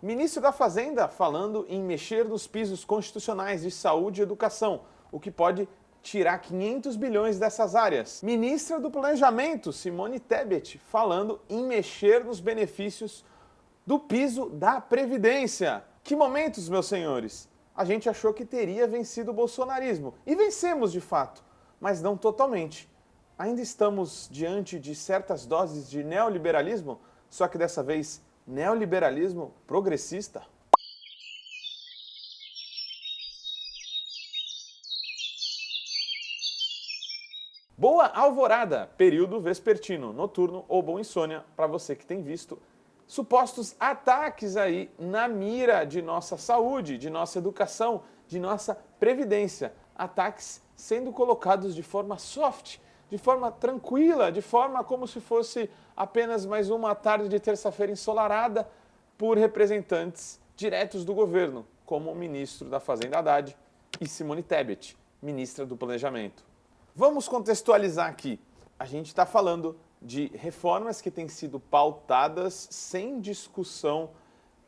Ministro da Fazenda falando em mexer nos pisos constitucionais de saúde e educação, o que pode tirar 500 bilhões dessas áreas. Ministra do Planejamento, Simone Tebet, falando em mexer nos benefícios do piso da Previdência. Que momentos, meus senhores! A gente achou que teria vencido o bolsonarismo. E vencemos, de fato, mas não totalmente. Ainda estamos diante de certas doses de neoliberalismo, só que dessa vez neoliberalismo progressista. Boa alvorada, período vespertino, noturno ou boa insônia para você que tem visto supostos ataques aí na mira de nossa saúde, de nossa educação, de nossa previdência. Ataques sendo colocados de forma soft, de forma tranquila, de forma como se fosse apenas mais uma tarde de terça-feira ensolarada por representantes diretos do governo, como o ministro da Fazenda Haddad e Simone Tebet, ministra do Planejamento. Vamos contextualizar aqui. A gente está falando de reformas que têm sido pautadas sem discussão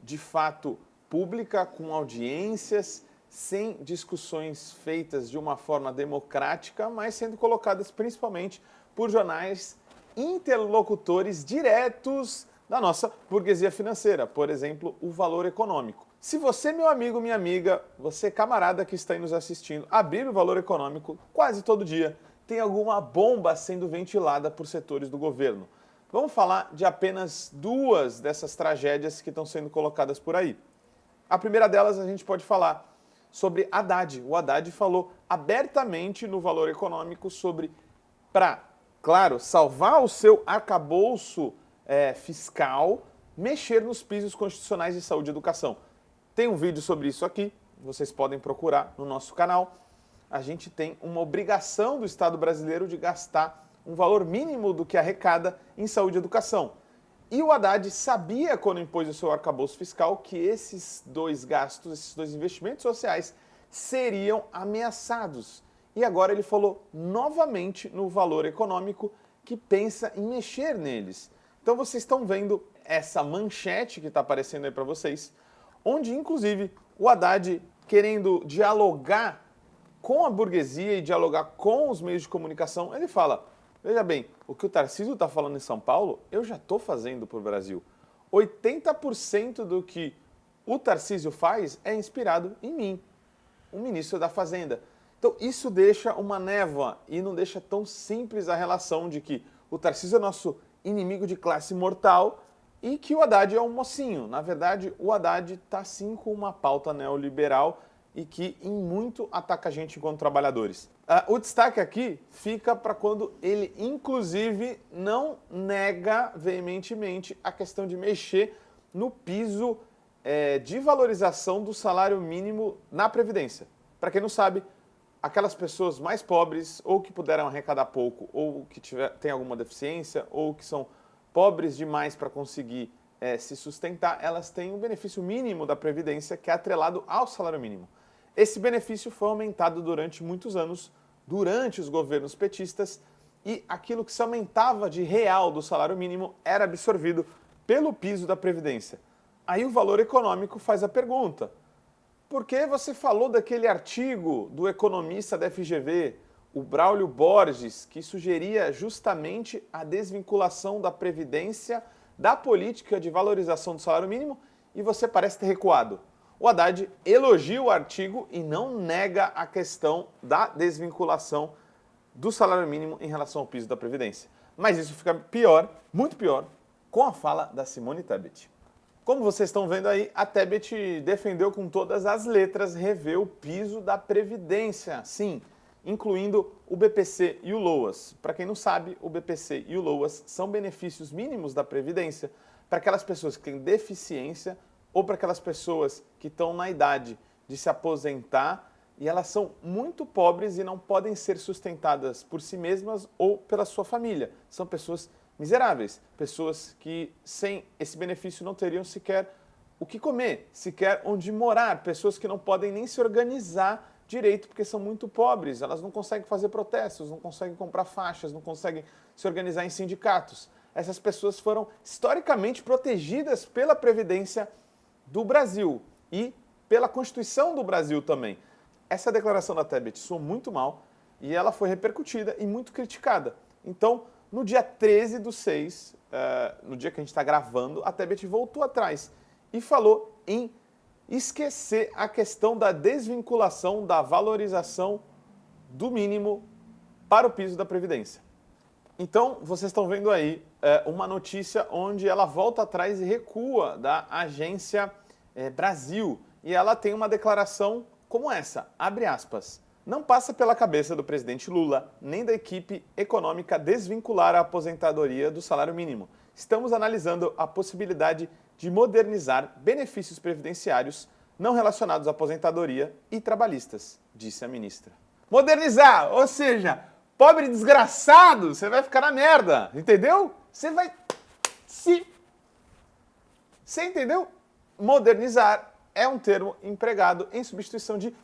de fato pública, com audiências, sem discussões feitas de uma forma democrática, mas sendo colocadas principalmente por jornais interlocutores diretos da nossa burguesia financeira, por exemplo, o Valor Econômico. Se você, meu amigo, minha amiga, você camarada que está aí nos assistindo, abrir o Valor Econômico quase todo dia, tem alguma bomba sendo ventilada por setores do governo. Vamos falar de apenas duas dessas tragédias que estão sendo colocadas por aí. A primeira delas a gente pode falar sobre Haddad. O Haddad falou abertamente no Valor Econômico sobre, para, claro, salvar o seu arcabouço fiscal, mexer nos pisos constitucionais de saúde e educação. Tem um vídeo sobre isso aqui, vocês podem procurar no nosso canal. A gente tem uma obrigação do Estado brasileiro de gastar um valor mínimo do que arrecada em saúde e educação. E o Haddad sabia, quando impôs o seu arcabouço fiscal, que esses dois gastos, esses dois investimentos sociais seriam ameaçados. E agora ele falou novamente no Valor Econômico que pensa em mexer neles. Então vocês estão vendo essa manchete que está aparecendo aí para vocês, onde inclusive o Haddad, querendo dialogar com a burguesia e dialogar com os meios de comunicação, ele fala, veja bem, o que o Tarcísio está falando em São Paulo, eu já estou fazendo para o Brasil. 80% do que o Tarcísio faz é inspirado em mim, o ministro da Fazenda. Então isso deixa uma névoa e não deixa tão simples a relação de que o Tarcísio é nosso inimigo de classe mortal e que o Haddad é um mocinho. Na verdade, o Haddad está sim com uma pauta neoliberal e que em muito ataca a gente enquanto trabalhadores. O destaque aqui fica para quando ele, inclusive, não nega veementemente a questão de mexer no piso de valorização do salário mínimo na Previdência. Para quem não sabe, aquelas pessoas mais pobres, ou que puderam arrecadar pouco, ou que têm alguma deficiência, ou que são pobres demais para conseguir se sustentar, elas têm um benefício mínimo da Previdência que é atrelado ao salário mínimo. Esse benefício foi aumentado durante muitos anos, durante os governos petistas, e aquilo que se aumentava de real do salário mínimo era absorvido pelo piso da Previdência. Aí o Valor Econômico faz a pergunta, por que você falou daquele artigo do economista da FGV, o Braulio Borges, que sugeria justamente a desvinculação da Previdência da política de valorização do salário mínimo e você parece ter recuado? O Haddad elogia o artigo e não nega a questão da desvinculação do salário mínimo em relação ao piso da Previdência. Mas isso fica pior, muito pior, com a fala da Simone Tebet. Como vocês estão vendo aí, a Tebet defendeu com todas as letras rever o piso da Previdência, sim, incluindo o BPC e o LOAS. Para quem não sabe, o BPC e o LOAS são benefícios mínimos da Previdência para aquelas pessoas que têm deficiência ou para aquelas pessoas que estão na idade de se aposentar e elas são muito pobres e não podem ser sustentadas por si mesmas ou pela sua família. São pessoas miseráveis, pessoas que sem esse benefício não teriam sequer o que comer, sequer onde morar, pessoas que não podem nem se organizar direito porque são muito pobres, elas não conseguem fazer protestos, não conseguem comprar faixas, não conseguem se organizar em sindicatos. Essas pessoas foram historicamente protegidas pela Previdência do Brasil e pela Constituição do Brasil também. Essa declaração da Tebet soou muito mal e ela foi repercutida e muito criticada. Então, no dia 13/6, no dia que a gente está gravando, a Tebet voltou atrás e falou em esquecer a questão da desvinculação da valorização do mínimo para o piso da Previdência. Então, vocês estão vendo aí uma notícia onde ela volta atrás e recua da Agência Brasil. E ela tem uma declaração como essa, abre aspas, não passa pela cabeça do presidente Lula, nem da equipe econômica desvincular a aposentadoria do salário mínimo. Estamos analisando a possibilidade de modernizar benefícios previdenciários não relacionados à aposentadoria e trabalhistas, disse a ministra. Modernizar, ou seja, pobre desgraçado, você vai ficar na merda, entendeu? Você vai se... Você entendeu? Modernizar é um termo empregado em substituição de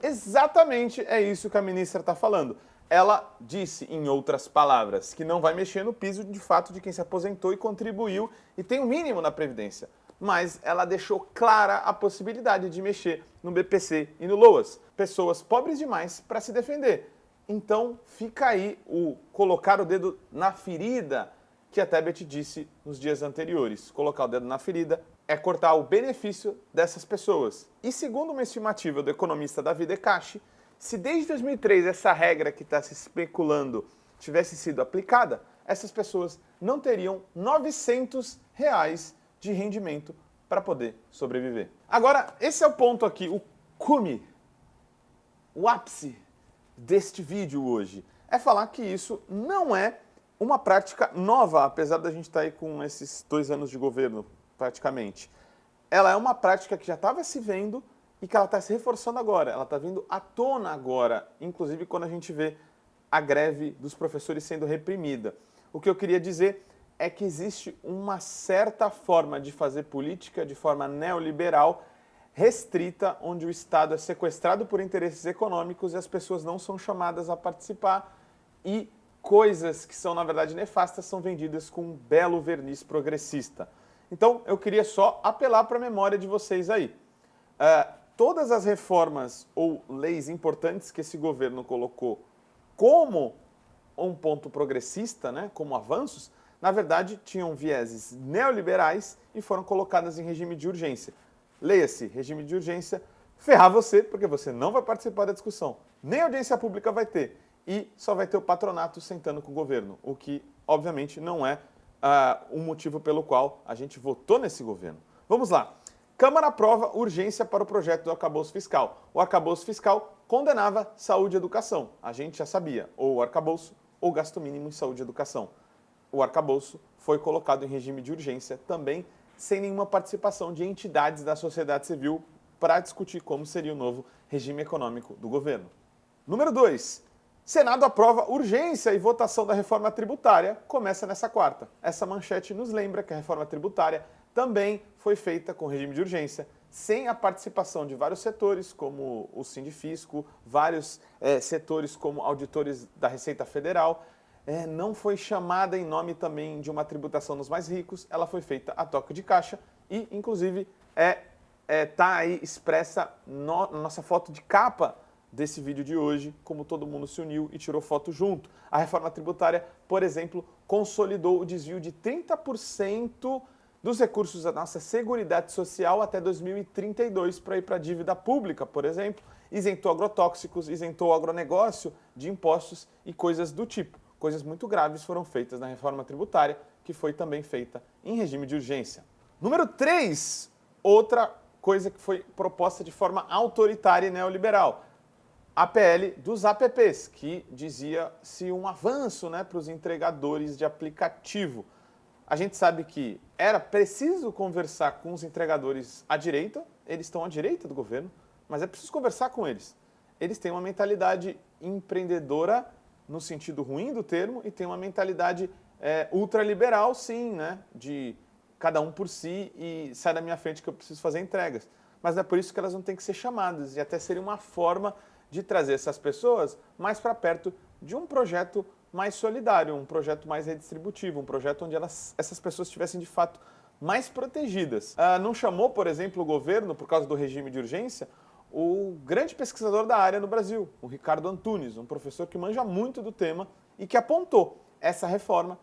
Exatamente é isso que a ministra está falando. Ela disse, em outras palavras, que não vai mexer no piso de fato de quem se aposentou e contribuiu e tem um mínimo na Previdência. Mas ela deixou clara a possibilidade de mexer no BPC e no LOAS. Pessoas pobres demais para se defender. Então fica aí o colocar o dedo na ferida que a Tebet disse nos dias anteriores. Colocar o dedo na ferida é cortar o benefício dessas pessoas. E segundo uma estimativa do economista Davi Decache, se desde 2003 essa regra que está se especulando tivesse sido aplicada, essas pessoas não teriam R$900 de rendimento para poder sobreviver. Agora, esse é o ponto aqui, o cume, o ápice deste vídeo hoje. É falar que isso não é uma prática nova, apesar da gente estar aí com esses 2 anos de governo, praticamente. Ela é uma prática que já estava se vendo e que ela está se reforçando agora. Ela está vindo à tona agora, inclusive quando a gente vê a greve dos professores sendo reprimida. O que eu queria dizer é que existe uma certa forma de fazer política de forma neoliberal restrita, onde o Estado é sequestrado por interesses econômicos e as pessoas não são chamadas a participar e coisas que são, na verdade, nefastas são vendidas com um belo verniz progressista. Então, eu queria só apelar para a memória de vocês aí. Todas as reformas ou leis importantes que esse governo colocou como um ponto progressista, né, como avanços, na verdade, tinham vieses neoliberais e foram colocadas em regime de urgência. Leia-se, regime de urgência, ferrar você, porque você não vai participar da discussão. Nem audiência pública vai ter. E só vai ter o patronato sentando com o governo, o que, obviamente, não é o motivo pelo qual a gente votou nesse governo. Vamos lá. Câmara aprova urgência para o projeto do arcabouço fiscal. O arcabouço fiscal condenava saúde e educação. A gente já sabia, ou o arcabouço ou gasto mínimo em saúde e educação. O arcabouço foi colocado em regime de urgência também, sem nenhuma participação de entidades da sociedade civil para discutir como seria o novo regime econômico do governo. Número 2. Senado aprova urgência e votação da reforma tributária, começa nessa quarta. Essa manchete nos lembra que a reforma tributária também foi feita com regime de urgência, sem a participação de vários setores, como o Sindifisco, vários setores como auditores da Receita Federal. Não foi chamada em nome também de uma tributação dos mais ricos, ela foi feita a toque de caixa e, inclusive, está aí expressa na nossa foto de capa desse vídeo de hoje, como todo mundo se uniu e tirou foto junto. A reforma tributária, por exemplo, consolidou o desvio de 30% dos recursos da nossa Seguridade Social até 2032 para ir para a dívida pública, por exemplo, isentou agrotóxicos, isentou o agronegócio de impostos e coisas do tipo. Coisas muito graves foram feitas na reforma tributária, que foi também feita em regime de urgência. Número 3, outra coisa que foi proposta de forma autoritária e neoliberal. A PL dos apps, que dizia-se um avanço, né, para os entregadores de aplicativo. A gente sabe que era preciso conversar com os entregadores à direita, eles estão à direita do governo, mas é preciso conversar com eles. Eles têm uma mentalidade empreendedora no sentido ruim do termo e têm uma mentalidade ultraliberal, sim, né, de cada um por si e sai da minha frente que eu preciso fazer entregas. Mas não é por isso que elas não têm que ser chamadas e até seria uma forma de trazer essas pessoas mais para perto de um projeto mais solidário, um projeto mais redistributivo, um projeto onde essas pessoas tivessem de fato mais protegidas. Não chamou, por exemplo, o governo, por causa do regime de urgência, o grande pesquisador da área no Brasil, o Ricardo Antunes, um professor que manja muito do tema e que apontou essa reforma,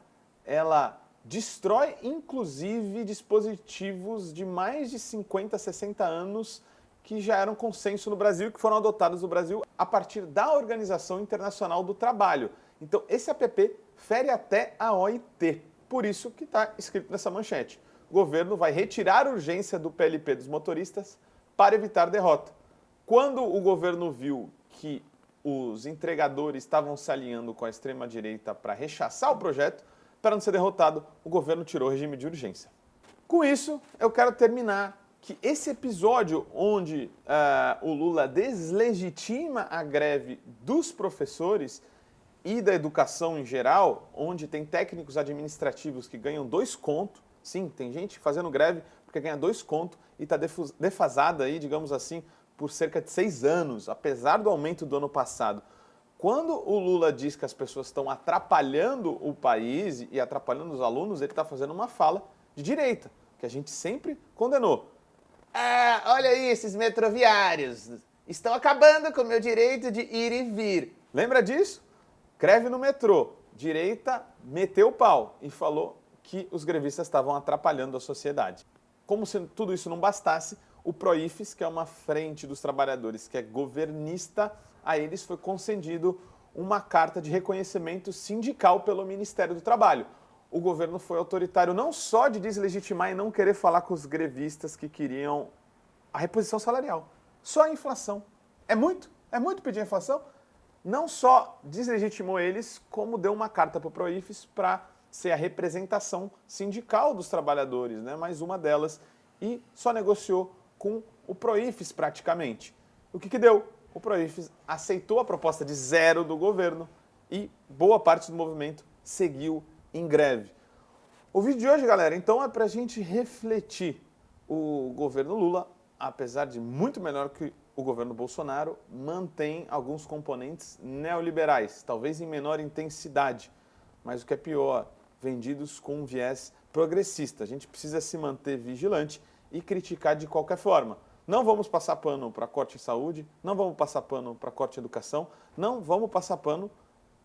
ela destrói inclusive dispositivos de mais de 50, 60 anos que já eram consenso no Brasil e que foram adotados no Brasil a partir da Organização Internacional do Trabalho. Então esse app fere até a OIT, por isso que está escrito nessa manchete. O governo vai retirar a urgência do PLP dos motoristas para evitar derrota. Quando o governo viu que os entregadores estavam se alinhando com a extrema-direita para rechaçar o projeto, para não ser derrotado, o governo tirou o regime de urgência. Com isso, eu quero terminar que esse episódio onde o Lula deslegitima a greve dos professores e da educação em geral, onde tem técnicos administrativos que ganham 2 contos, sim, tem gente fazendo greve porque ganha 2 contos e está defasada aí, digamos assim, por cerca de 6 anos, apesar do aumento do ano passado. Quando o Lula diz que as pessoas estão atrapalhando o país e atrapalhando os alunos, ele está fazendo uma fala de direita, que a gente sempre condenou. Olha aí esses metroviários, estão acabando com o meu direito de ir e vir. Lembra disso? Greve no metrô. Direita meteu o pau e falou que os grevistas estavam atrapalhando a sociedade. Como se tudo isso não bastasse, o PROIFES, que é uma frente dos trabalhadores que é governista, a eles foi concedido uma carta de reconhecimento sindical pelo Ministério do Trabalho. O governo foi autoritário não só de deslegitimar e não querer falar com os grevistas que queriam a reposição salarial, só a inflação. É muito pedir a inflação. Não só deslegitimou eles, como deu uma carta para o PROIFES para ser a representação sindical dos trabalhadores, né? Mais uma delas, e só negociou com o PROIFES praticamente. O que deu? O PROIFES aceitou a proposta de 0 do governo e boa parte do movimento seguiu em greve. O vídeo de hoje, galera, então é para a gente refletir. O governo Lula, apesar de muito melhor que o governo Bolsonaro, mantém alguns componentes neoliberais, talvez em menor intensidade, mas o que é pior, vendidos com um viés progressista. A gente precisa se manter vigilante e criticar de qualquer forma. Não vamos passar pano para corte em saúde, não vamos passar pano para corte em educação, não vamos passar pano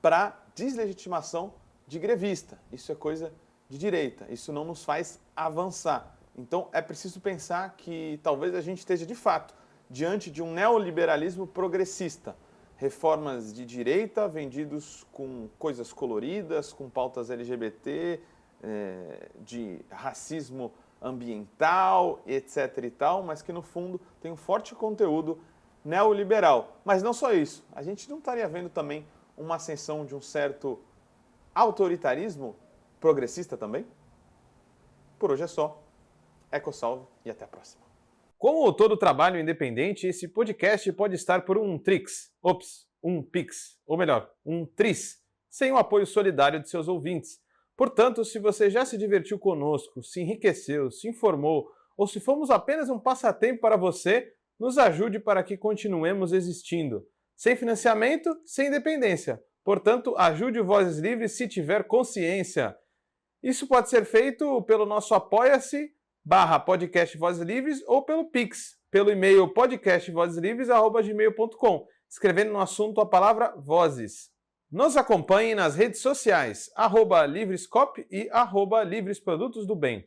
para deslegitimação de grevista. Isso é coisa de direita, isso não nos faz avançar. Então é preciso pensar que talvez a gente esteja de fato diante de um neoliberalismo progressista. Reformas de direita vendidos com coisas coloridas, com pautas LGBT, de racismo ambiental, etc. e tal, mas que no fundo tem um forte conteúdo neoliberal. Mas não só isso, a gente não estaria vendo também uma ascensão de um certo autoritarismo progressista também? Por hoje é só. EcoSalve e até a próxima. Como todo trabalho independente, esse podcast pode estar por um Trix, um Pix, ou melhor, um Tris, sem o apoio solidário de seus ouvintes. Portanto, se você já se divertiu conosco, se enriqueceu, se informou, ou se fomos apenas um passatempo para você, nos ajude para que continuemos existindo. Sem financiamento, sem independência. Portanto, ajude o Vozes Livres se tiver consciência. Isso pode ser feito pelo nosso apoia-se/podcast Vozes Livres ou pelo Pix, pelo e-mail podcastvozeslivres@gmail.com, escrevendo no assunto a palavra Vozes. Nos acompanhe nas redes sociais, @Livrescop e @Livres Produtos do Bem.